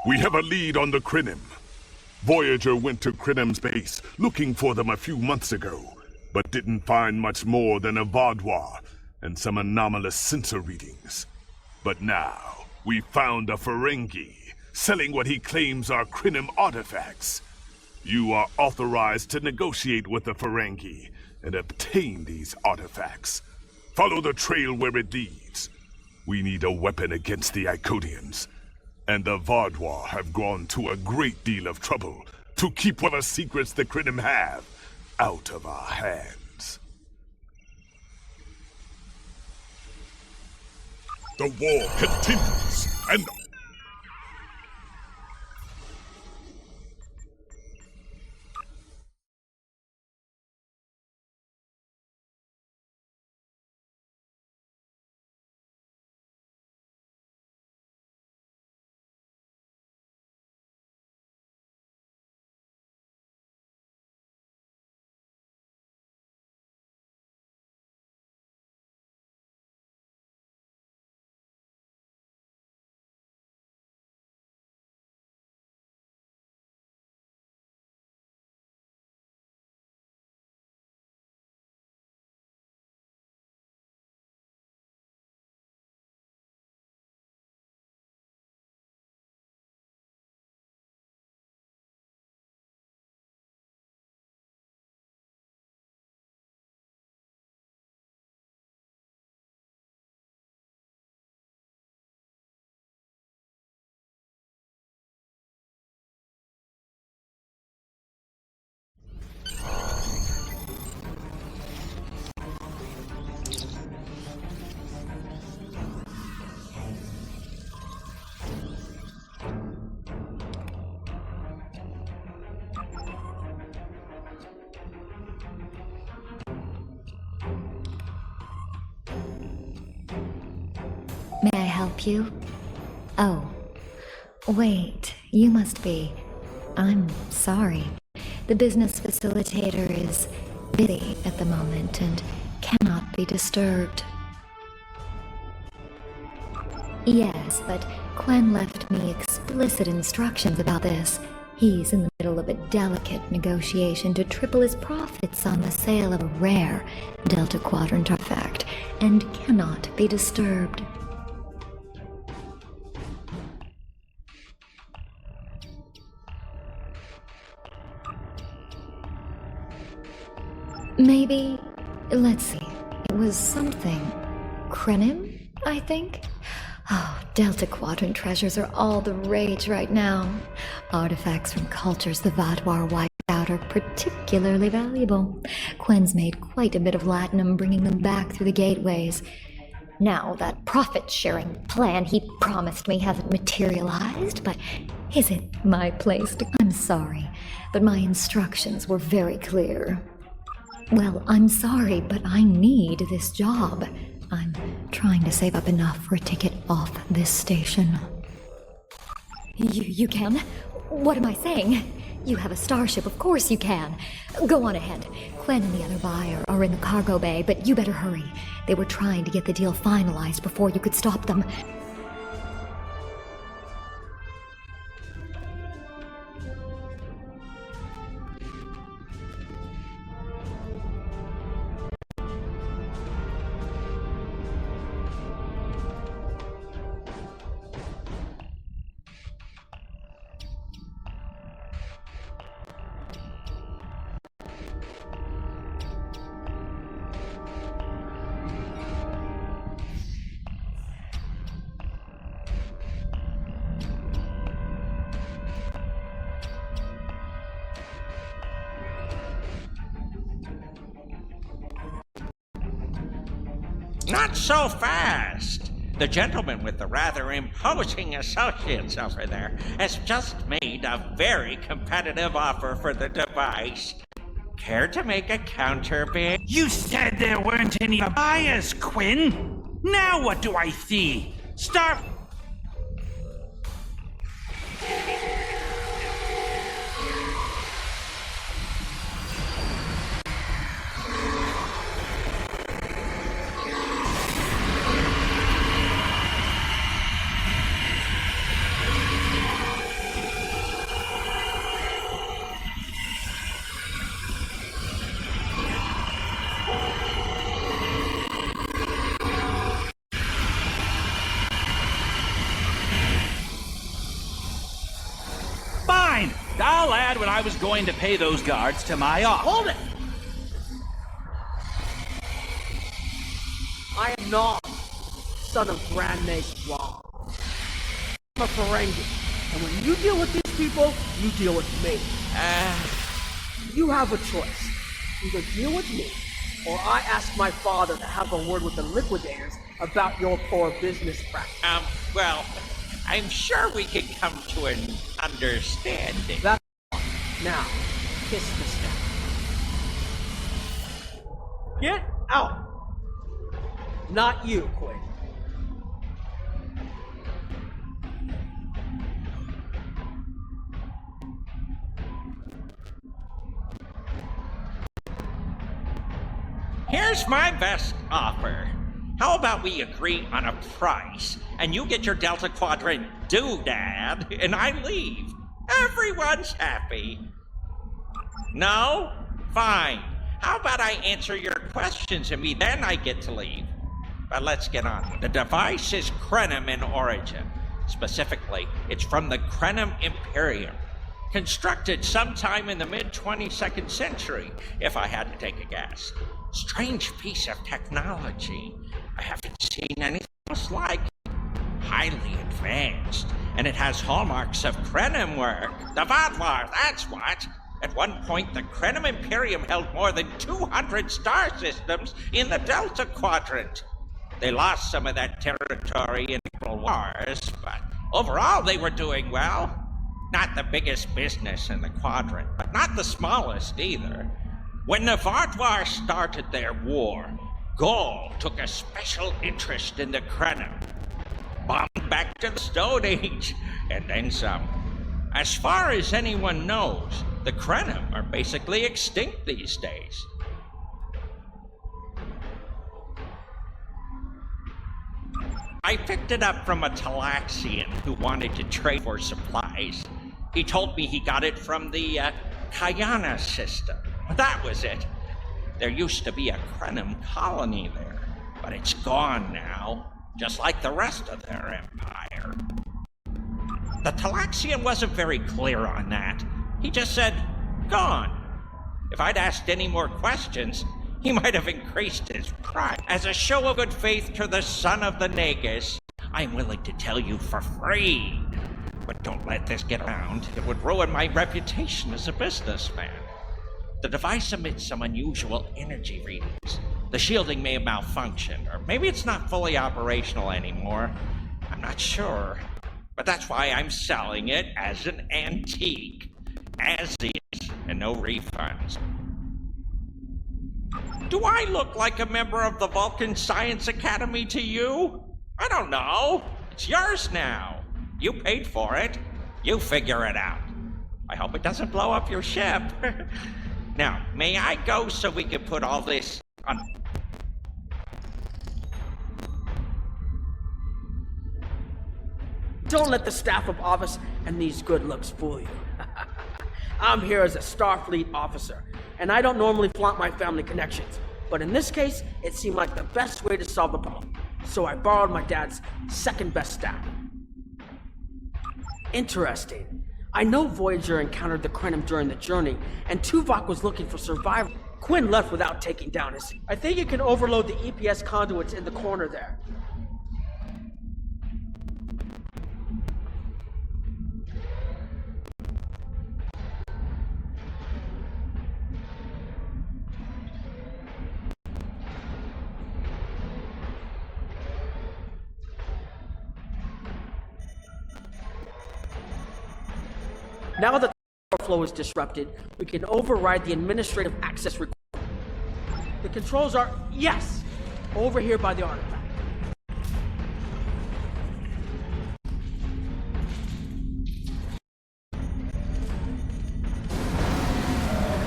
We have a lead on the Crinim. Voyager went to Crinim's base looking for them a few months ago, but didn't find much more than a voudoir and some anomalous sensor readings. But now, we found a Ferengi selling what he claims are Crinim artifacts. You are authorized to negotiate with the Ferengi and obtain these artifacts. Follow the trail where it leads. We need a weapon against the Iconians, and the Vaudois have gone to a great deal of trouble to keep whatever secrets the Crinim have out of our hands. The war continues, and... May I help you? Oh. Wait, you must be... I'm sorry. The business facilitator is busy at the moment and cannot be disturbed. Yes, but Quen left me explicit instructions about this. He's in the middle of a delicate negotiation to triple his profits on the sale of a rare Delta Quadrant artifact and cannot be disturbed. Maybe, let's see, it was something Crinim, I think? Oh, Delta Quadrant treasures are all the rage right now. Artifacts from cultures the Vaudois wiped out are particularly valuable. Quen's made quite a bit of latinum bringing them back through the gateways. Now, that profit-sharing plan he promised me hasn't materialized, but is it my place to... I'm sorry, but my instructions were very clear. Well, I'm sorry, but I need this job. I'm trying to save up enough for a ticket off this station. You can? What am I saying? You have a starship, of course you can. Go on ahead. Quen and the other buyer are in the cargo bay, but you better hurry. They were trying to get the deal finalized before you could stop them. Not so fast! The gentleman with the rather imposing associates over there has just made a very competitive offer for the device. Care to make a counter bid? You said there weren't any buyers, Quen. Now what do I see? Start... Fine! I'll add what I was going to pay those guards to my offer. Hold it! I am not son of Grand Mace Wong. I'm a Ferengi, and when you deal with these people, you deal with me. You have a choice. Either deal with me, or I ask my father to have a word with the liquidators about your poor business practice. Well, I'm sure we can come to an understanding. That's now, kiss the staff. Get out! Not you, Quinn. Here's my best offer. How about we agree on a price, and you get your Delta Quadrant doodad, and I leave. Everyone's happy. No? Fine. How about I answer your questions and then I get to leave? But let's get on. The device is Krenim in origin. Specifically, it's from the Krenim Imperium. Constructed sometime in the mid-22nd century, if I had to take a guess. Strange piece of technology. I haven't seen anything else like it. Highly advanced, and it has hallmarks of Krenim work. The Vaadwaur, that's what. At one point, the Krenim Imperium held more than 200 star systems in the Delta Quadrant. They lost some of that territory in the wars, but overall they were doing well. Not the biggest business in the quadrant, but not the smallest either. When the Vaadwaur started their war, Gaul took a special interest in the Krenim. Bombed back to the Stone Age, and then some. As far as anyone knows, the Krenim are basically extinct these days. I picked it up from a Talaxian who wanted to trade for supplies. He told me he got it from the Kayana system. That was it. There used to be a Krenim colony there, but it's gone now, just like the rest of their empire. The Talaxian wasn't very clear on that. He just said, gone. If I'd asked any more questions, he might have increased his price. As a show of good faith to the son of the Nagus, I'm willing to tell you for free. But don't let this get around. It would ruin my reputation as a businessman. The device emits some unusual energy readings. The shielding may have malfunctioned, or maybe it's not fully operational anymore. I'm not sure. But that's why I'm selling it as an antique. As is, and no refunds. Do I look like a member of the Vulcan Science Academy to you? I don't know. It's yours now. You paid for it. You figure it out. I hope it doesn't blow up your ship. Now, may I go so we can put all this on... Don't let the staff of office and these good looks fool you. I'm here as a Starfleet officer, and I don't normally flaunt my family connections. But in this case, it seemed like the best way to solve the problem. So I borrowed my dad's second best staff. Interesting. I know Voyager encountered the Krenim during the journey, and Tuvok was looking for survivors. Quinn left without taking down his... I think you can overload the EPS conduits in the corner there. Now that the power flow is disrupted, we can override the administrative access requirement. The controls are, yes, over here by the artifact.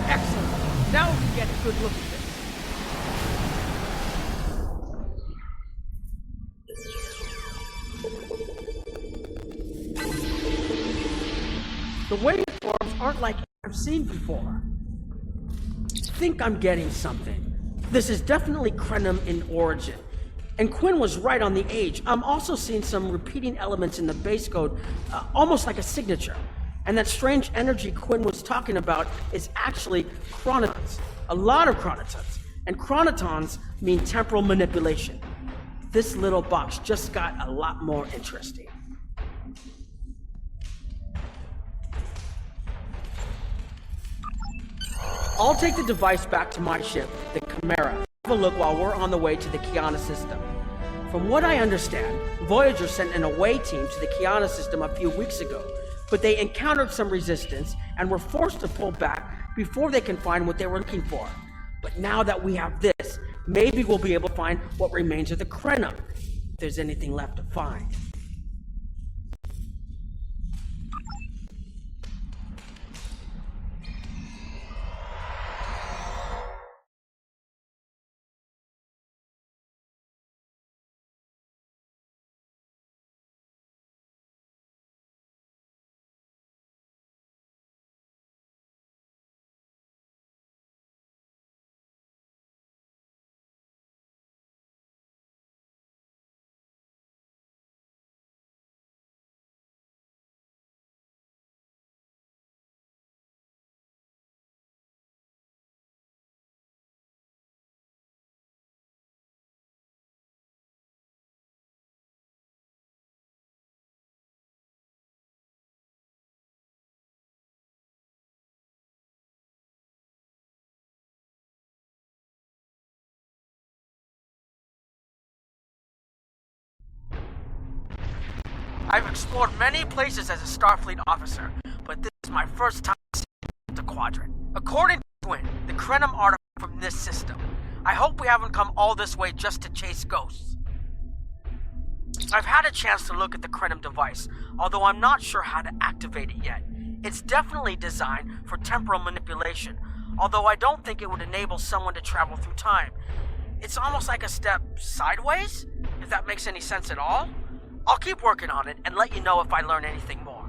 Excellent. Now we can get a good look at this. The waveforms aren't like I've seen before. I think I'm getting something. This is definitely Krenim in origin. And Quinn was right on the age. I'm also seeing some repeating elements in the base code, almost like a signature. And that strange energy Quinn was talking about is actually chronotons. A lot of chronotons. And chronotons mean temporal manipulation. This little box just got a lot more interesting. I'll take the device back to my ship, the Chimera. Have a look while we're on the way to the Kiana system. From what I understand, Voyager sent an away team to the Kiana system a few weeks ago, but they encountered some resistance and were forced to pull back before they can find what they were looking for. But now that we have this, maybe we'll be able to find what remains of the Crenum, if there's anything left to find. I've explored many places as a Starfleet officer, but this is my first time seeing the Quadrant. According to Twin, the Crenum artifact from this system. I hope we haven't come all this way just to chase ghosts. I've had a chance to look at the Crenum device, although I'm not sure how to activate it yet. It's definitely designed for temporal manipulation, although I don't think it would enable someone to travel through time. It's almost like a step sideways, if that makes any sense at all. I'll keep working on it and let you know if I learn anything more.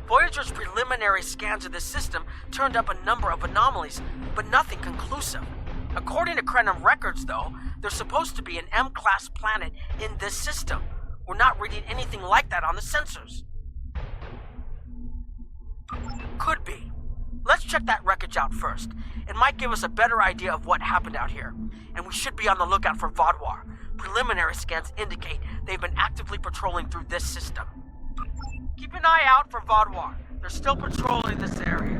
Voyager's preliminary scans of the system turned up a number of anomalies, but nothing conclusive. According to Crenum records, though, there's supposed to be an M-class planet in this system. We're not reading anything like that on the sensors. Could be. Let's check that wreckage out first. It might give us a better idea of what happened out here. And we should be on the lookout for Vaadwaur. Preliminary scans indicate they've been actively patrolling through this system. Keep an eye out for Vaadwaur. They're still patrolling this area.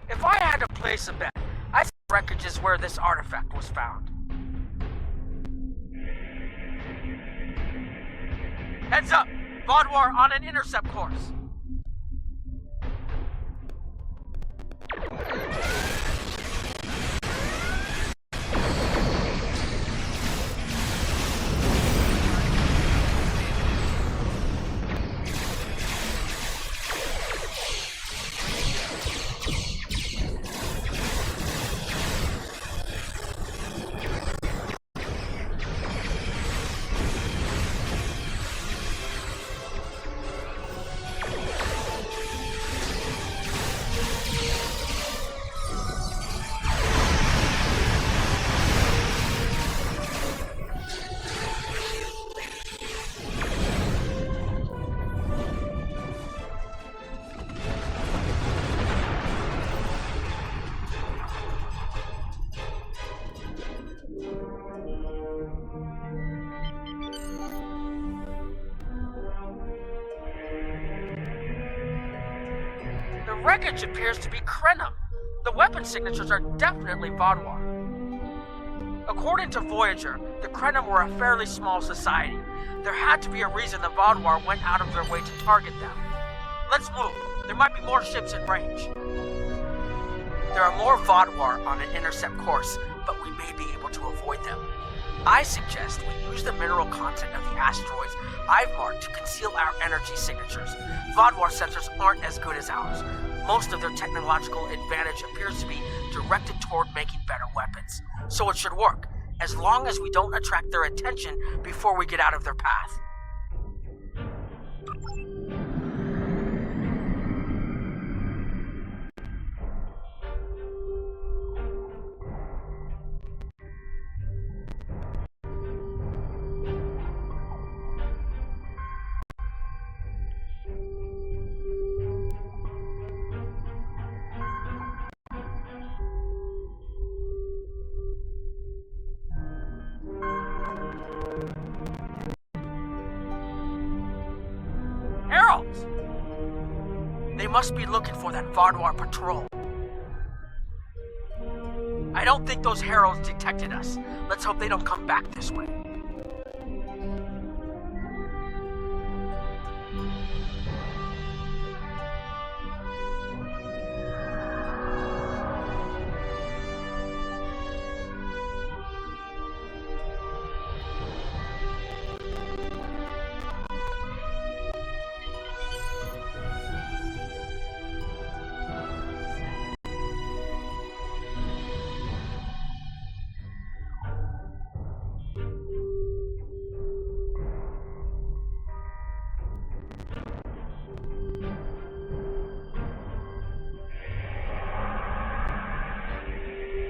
If I had to place a bet, I think wreckage is where this artifact was found. Heads up! Vaadwaur on an intercept course. The wreckage appears to be Crenum. The weapon signatures are definitely Vaadwaur. According to Voyager, the Crenum were a fairly small society. There had to be a reason the Vaadwaur went out of their way to target them. Let's move. There might be more ships in range. There are more Vaadwaur on an intercept course, but we may be able to avoid them. I suggest we use the mineral content of the asteroids I've marked to conceal our energy signatures. Vaadwaur sensors aren't as good as ours. Most of their technological advantage appears to be directed toward making better weapons. So it should work, as long as we don't attract their attention before we get out of their path. must be looking for that Vardwar patrol. I don't think those heralds detected us. Let's hope they don't come back this way.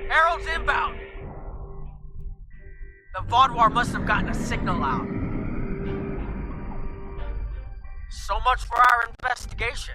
Herald's inbound! The Vardwar must have gotten a signal out. So much for our investigation.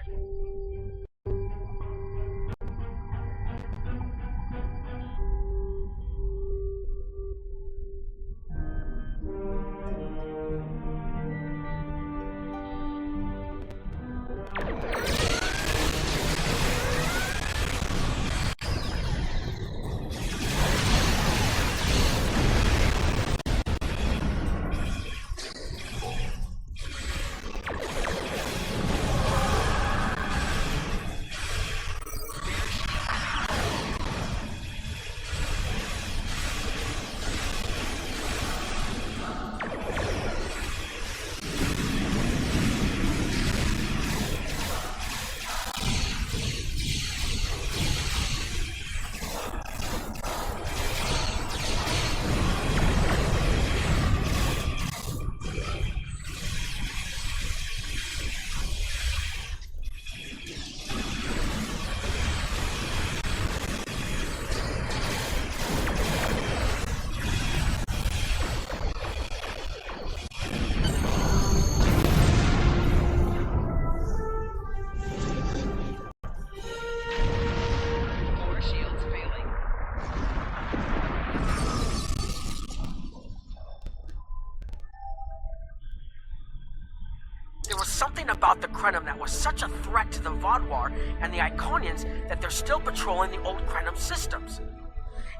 Something about the Krenim that was such a threat to the Vardwar and the Iconians that they're still patrolling the old Krenim systems.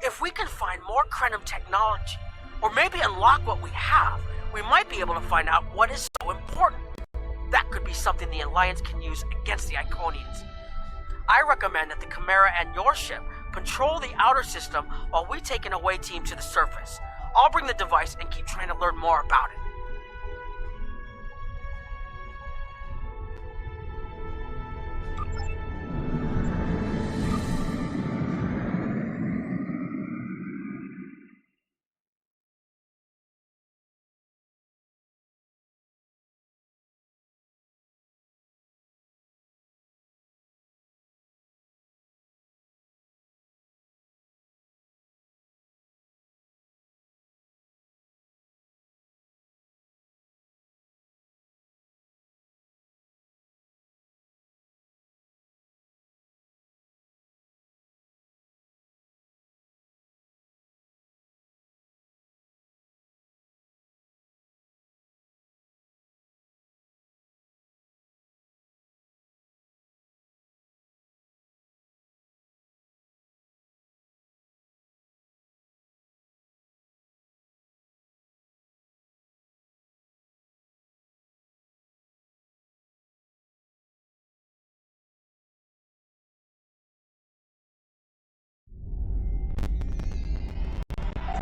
If we can find more Krenim technology, or maybe unlock what we have, we might be able to find out what is so important. That could be something the Alliance can use against the Iconians. I recommend that the Chimera and your ship patrol the outer system while we take an away team to the surface. I'll bring the device and keep trying to learn more about it.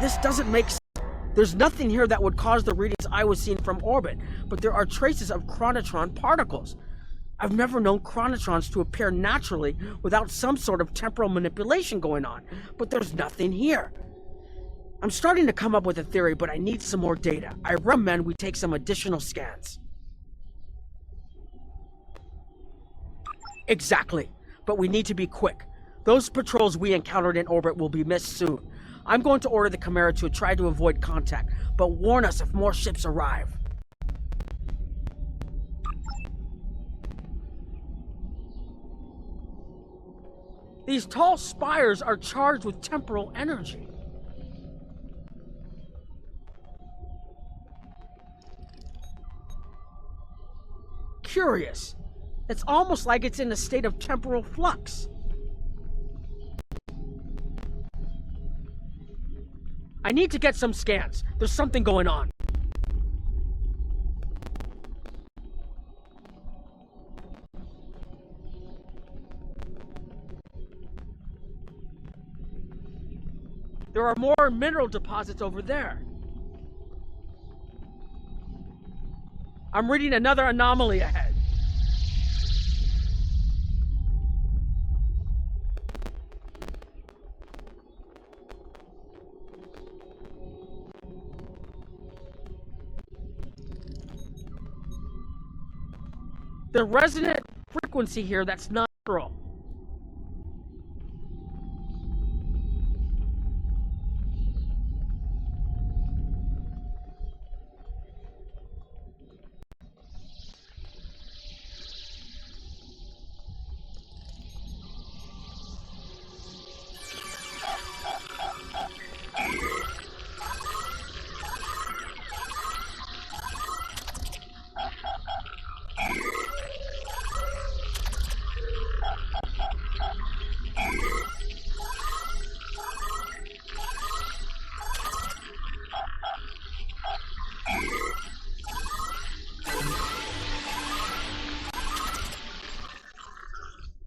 This doesn't make sense. There's nothing here that would cause the readings I was seeing from orbit, but there are traces of chronotron particles. I've never known chronotrons to appear naturally without some sort of temporal manipulation going on, but there's nothing here. I'm starting to come up with a theory, but I need some more data. I recommend we take some additional scans. Exactly, but we need to be quick. Those patrols we encountered in orbit will be missed soon. I'm going to order the Chimera to try to avoid contact, but warn us if more ships arrive. These tall spires are charged with temporal energy. Curious. It's almost like it's in a state of temporal flux. I need to get some scans. There's something going on. There are more mineral deposits over there. I'm reading another anomaly ahead. The resonant frequency here that's not natural.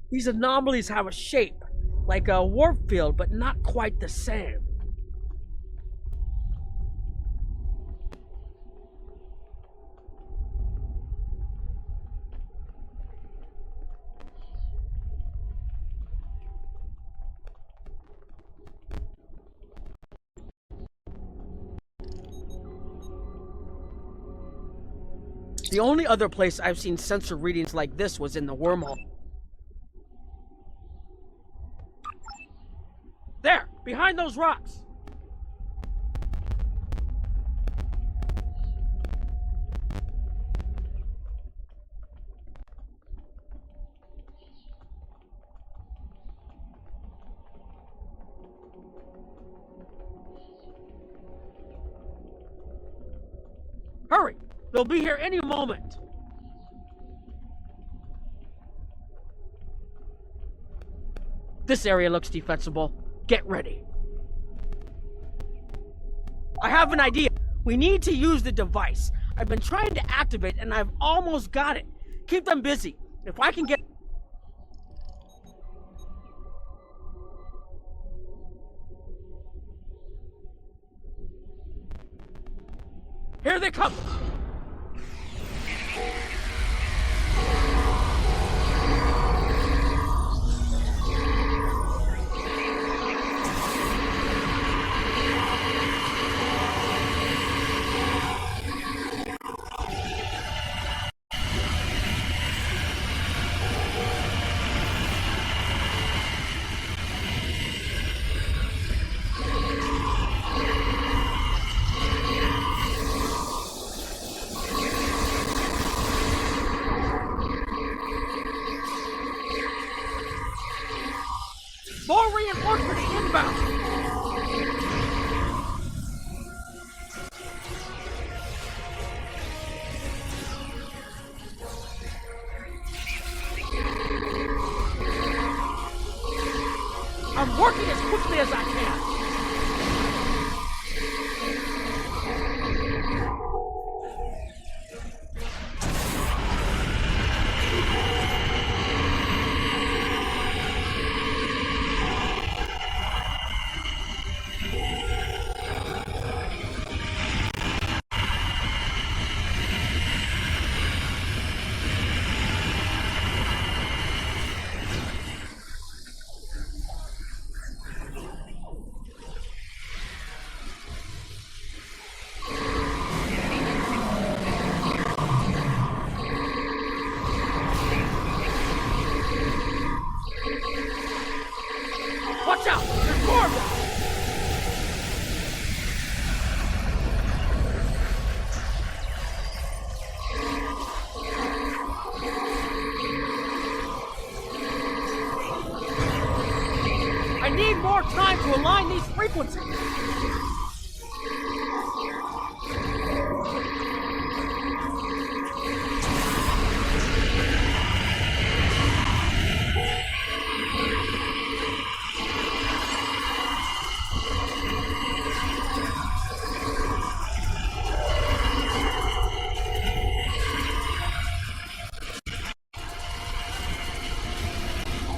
These anomalies have a shape, like a warp field, but not quite the same. The only other place I've seen sensor readings like this was in the wormhole. There, behind those rocks. Hurry, they'll be here any moment. This area looks defensible. Get ready. I have an idea. We need to use the device. I've been trying to activate and I've almost got it. Keep them busy. If I can get... Here they come! More reinforcements inbound! I'm working as quickly as I can. Watch out! There's more of them! I need more time to align these frequencies!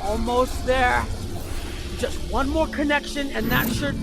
Almost there. Just one more connection and that should...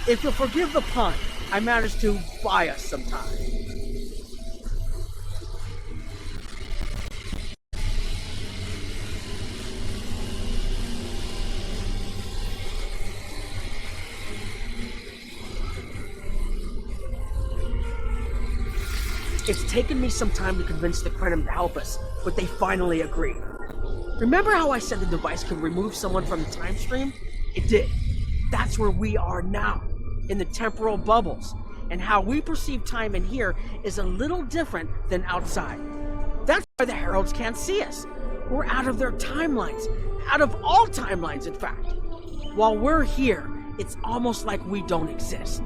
If you'll forgive the pun, I managed to buy us some time. It's taken me some time to convince the Krenim to help us, but they finally agreed. Remember how I said the device could remove someone from the time stream? It did. That's where we are now, in the temporal bubbles, and how we perceive time in here is a little different than outside. That's why the Heralds can't see us. We're out of their timelines, out of all timelines, in fact. While we're here, it's almost like we don't exist.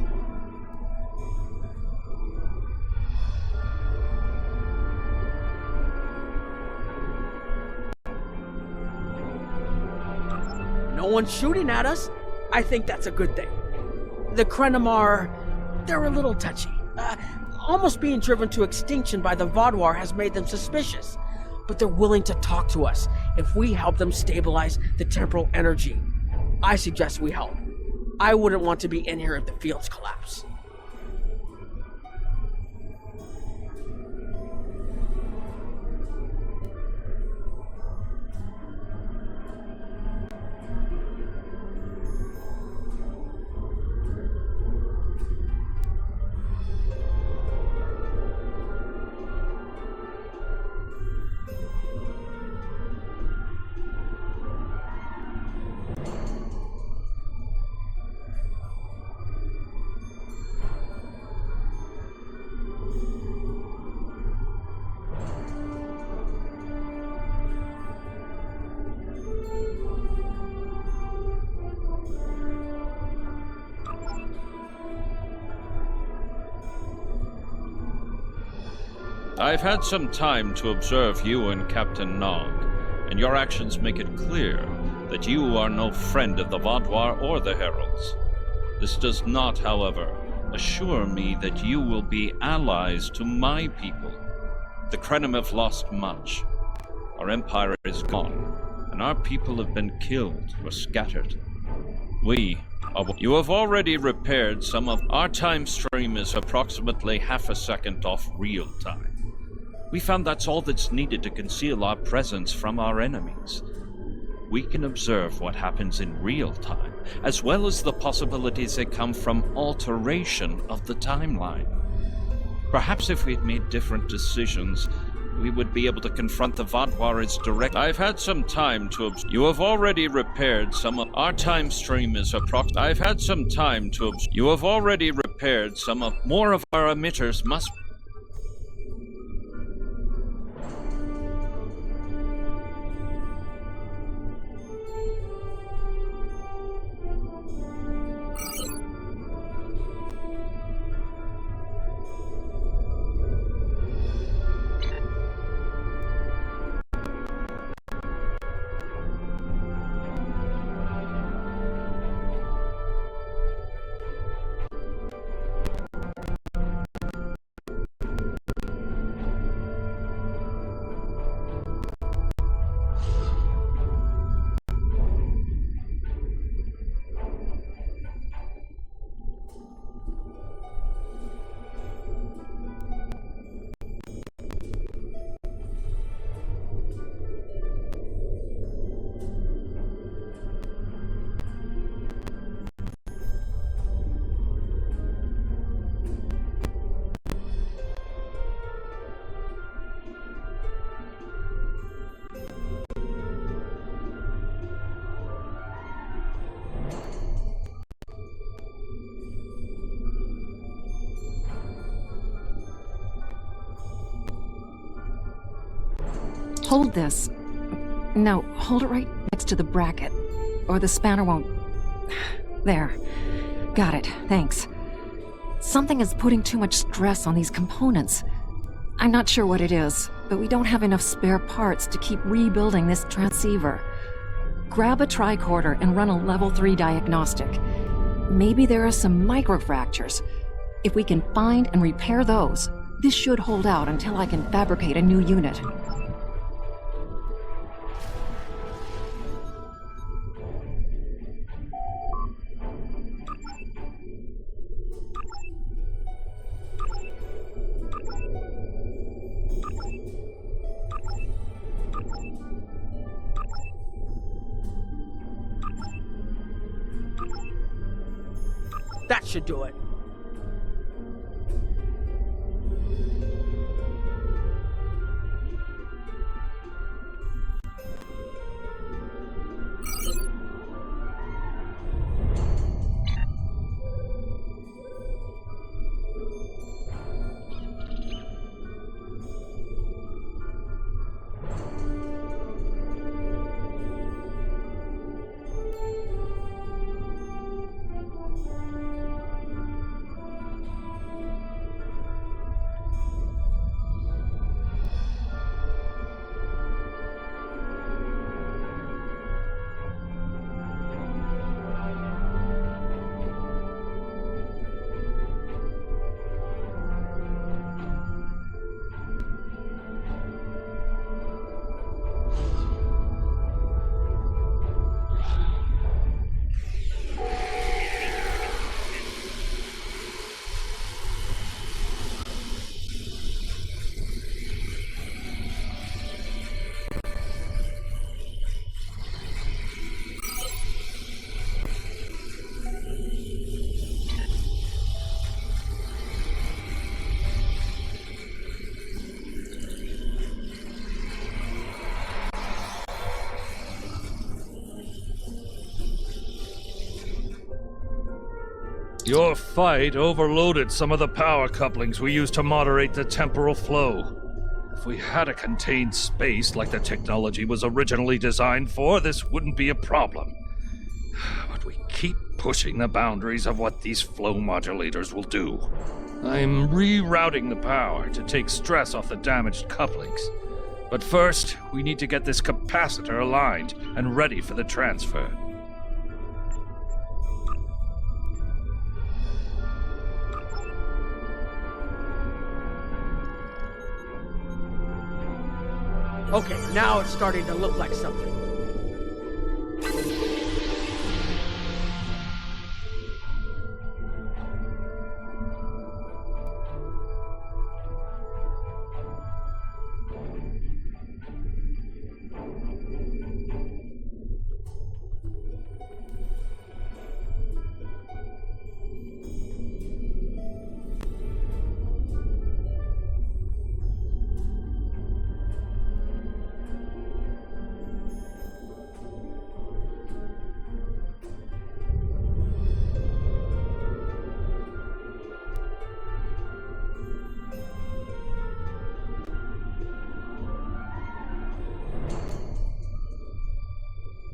no one's shooting at us, I think that's a good thing. The Krenim they're a little touchy. Almost being driven to extinction by the Vaadwaur has made them suspicious, but they're willing to talk to us if we help them stabilize the temporal energy. I suggest we help. I wouldn't want to be in here if the fields collapse. I've had some time to observe you and Captain Nog, and your actions make it clear that you are no friend of the Vaadwaur or the Heralds. This does not, however, assure me that you will be allies to my people. The Krenim have lost much. Our empire is gone, and our people have been killed or scattered. You have already repaired some of our time stream is approximately half a second off real time. We found that's all that's needed to conceal our presence from our enemies. We can observe what happens in real time, as well as the possibilities that come from alteration of the timeline. Perhaps if we'd made different decisions, we would be able to confront the Vaadwaur as direct. I've had some time to You have already repaired some of our time stream is I've had some time to You have already repaired some of more of our emitters must Hold this. No, hold it right next to the bracket, or the spanner won't... There. Got it, thanks. Something is putting too much stress on these components. I'm not sure what it is, but we don't have enough spare parts to keep rebuilding this transceiver. Grab a tricorder and run a level 3 diagnostic. Maybe there are some microfractures. If we can find and repair those, this should hold out until I can fabricate a new unit. That should do it. Your fight overloaded some of the power couplings we use to moderate the temporal flow. If we had a contained space like the technology was originally designed for, this wouldn't be a problem. But we keep pushing the boundaries of what these flow modulators will do. I'm rerouting the power to take stress off the damaged couplings. But first, we need to get this capacitor aligned and ready for the transfer. Okay, now it's starting to look like something.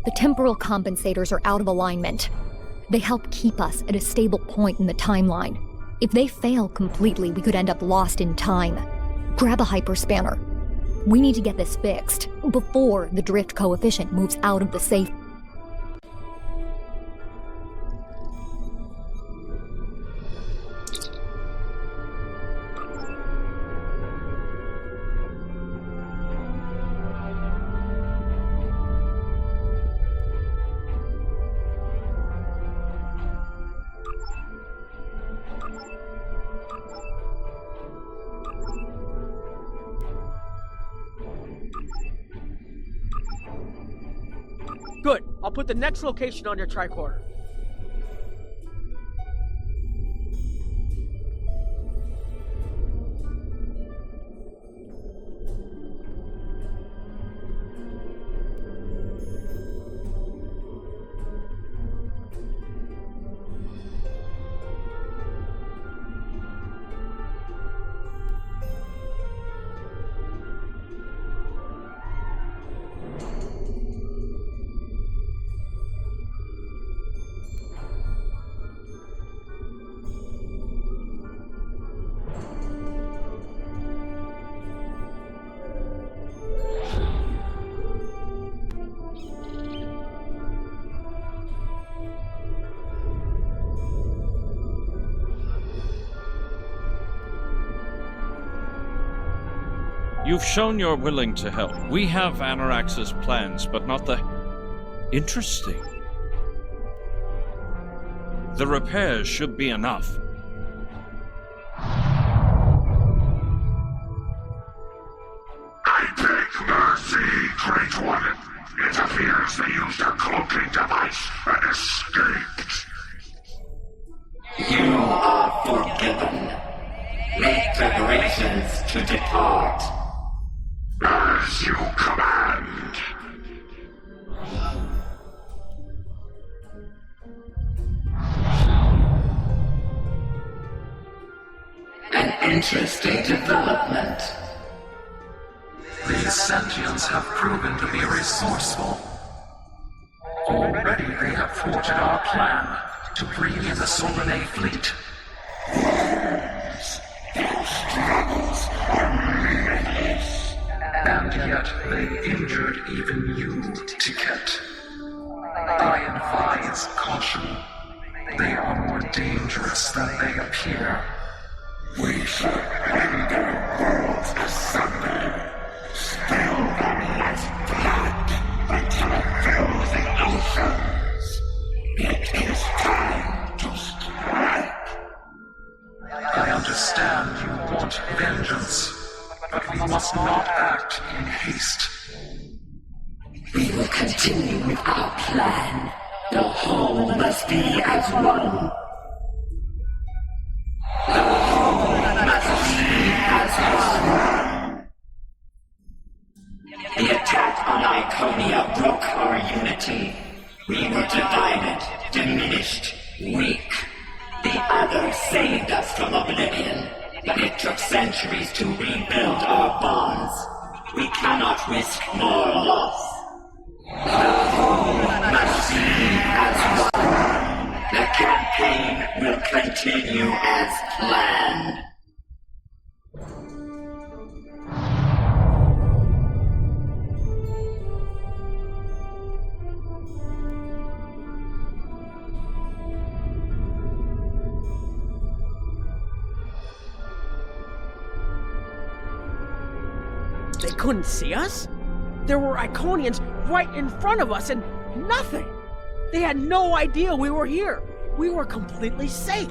The temporal compensators are out of alignment. They help keep us at a stable point in the timeline. If they fail completely, we could end up lost in time. Grab a hyperspanner. We need to get this fixed before the drift coefficient moves out of the safe. Good. I'll put the next location on your tricorder. You've shown you're willing to help. We have Anorax's plans, but not the... Interesting. The repairs should be enough. I beg mercy, Great One. It appears they used a cloaking device and escaped. You are forgiven. Make preparations to depart. As you command. An interesting development. These sentients have proven to be resourceful. Already they have thwarted our plan to bring in the Solanae fleet. Their struggles are limitless. And yet they injured even you, Ticket. I advise caution. They are more dangerous than they appear. We should render worlds asunder. Spill them like blood until it fills the oceans. It is time to strike. I understand you want vengeance, but we must not act in haste. We will continue with our plan. The whole must be as one. The whole must be as one. The attack on Iconia broke our unity. We were divided, diminished, weak. The father saved us from oblivion, but it took centuries to rebuild our bonds. We cannot risk more loss. The whole must be as one. The campaign will continue as planned. They couldn't see us? There were Iconians right in front of us and nothing! They had no idea we were here! We were completely safe!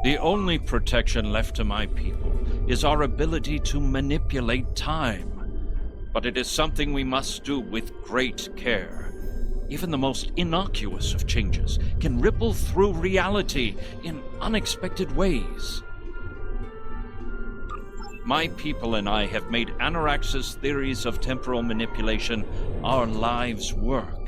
The only protection left to my people is our ability to manipulate time. But it is something we must do with great care. Even the most innocuous of changes can ripple through reality in unexpected ways. My people and I have made Anorax's theories of temporal manipulation our lives' work.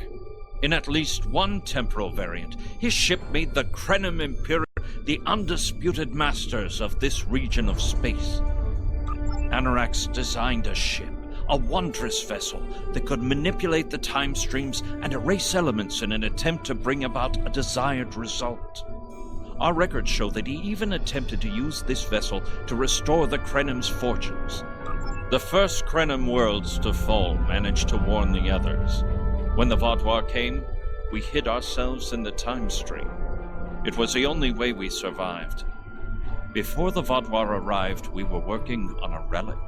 In at least one temporal variant, his ship made the Krenim Imperium the undisputed masters of this region of space. Anorax designed a ship, a wondrous vessel that could manipulate the time streams and erase elements in an attempt to bring about a desired result. Our records show that he even attempted to use this vessel to restore the Krenim's fortunes. The first Krenim worlds to fall managed to warn the others. When the Vaudois came, we hid ourselves in the time stream. It was the only way we survived. Before the Vaudois arrived, we were working on a relic.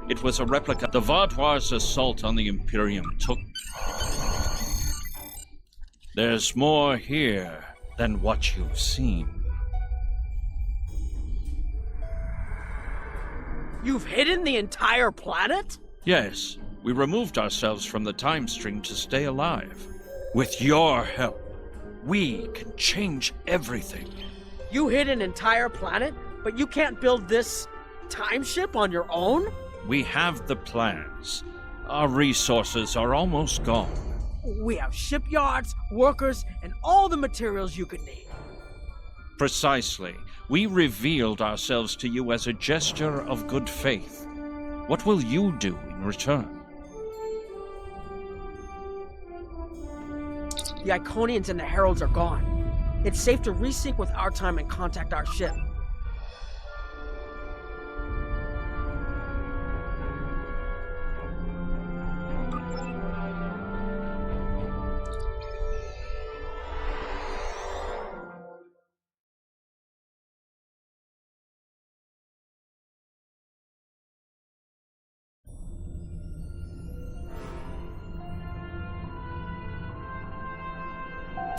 It was a replica. The Vaudois' assault on the Imperium took... There's more here than what you've seen. You've hidden the entire planet? Yes, we removed ourselves from the time stream to stay alive. With your help, we can change everything. You hid an entire planet, but you can't build this time ship on your own? We have the plans. Our resources are almost gone. We have shipyards, workers, and all the materials you could need. Precisely. We revealed ourselves to you as a gesture of good faith. What will you do in return? The Iconians and the Heralds are gone. It's safe to resync with our time and contact our ship.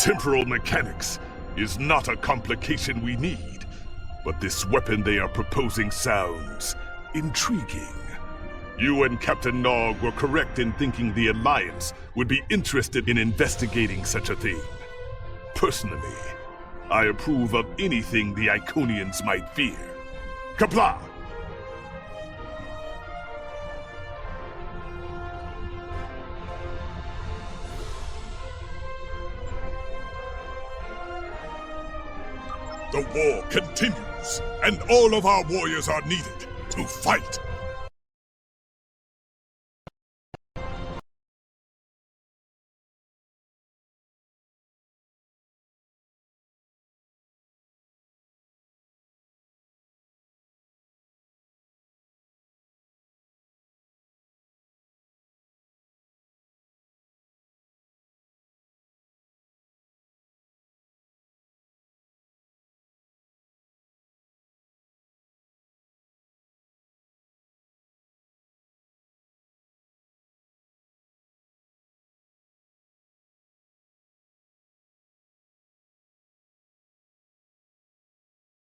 Temporal mechanics is not a complication we need, but this weapon they are proposing sounds intriguing. You and Captain Nog were correct in thinking the Alliance would be interested in investigating such a thing. Personally, I approve of anything the Iconians might fear. Kapla! The war continues, and all of our warriors are needed to fight.